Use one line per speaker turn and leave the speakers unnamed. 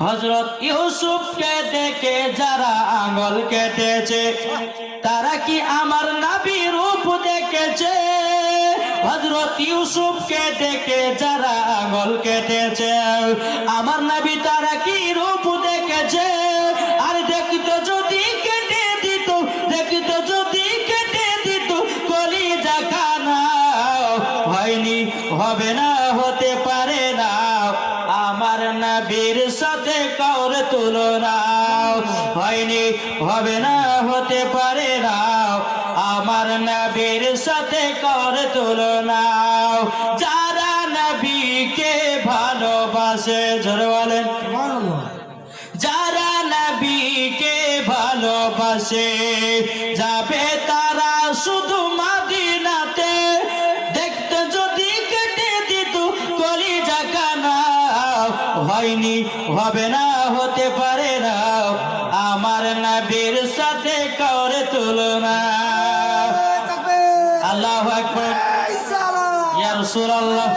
হযরত ইউসুফকে দেখে যারা আঙ্গুল কেটেছে তারা কি আমার নবীর রূপ দেখেছে? হযরত ইউসুফকে দেখে যারা আঙ্গুল কেটেছে আমার নবী তারা কি রূপ দেখেছে? আর দেখতো যদি কেটে দিত, দেখতো যদি কেটে দিত কলিজা খানা, হয়নি, হবে না, হতে পারে না আমার নবীর সাথে কাউর তুলনা, হয়নি, হবে না, হতে পারে না আমার নবীর সাথে কাউর তুলনা। যারা নবীকে ভালোবাসে, জোরে বলেন, যারা নবীকে ভালোবাসে যাবে তারা শুধু মদিনাতে, দেখতে যদি কেটে দিত কলিজা খানা, হয়নি, হবে না, হতে পারে না আমার নবীর সাথে কাউর তুলনা। আল্লাহু আকবার, ইয়া রাসূলুল্লাহ।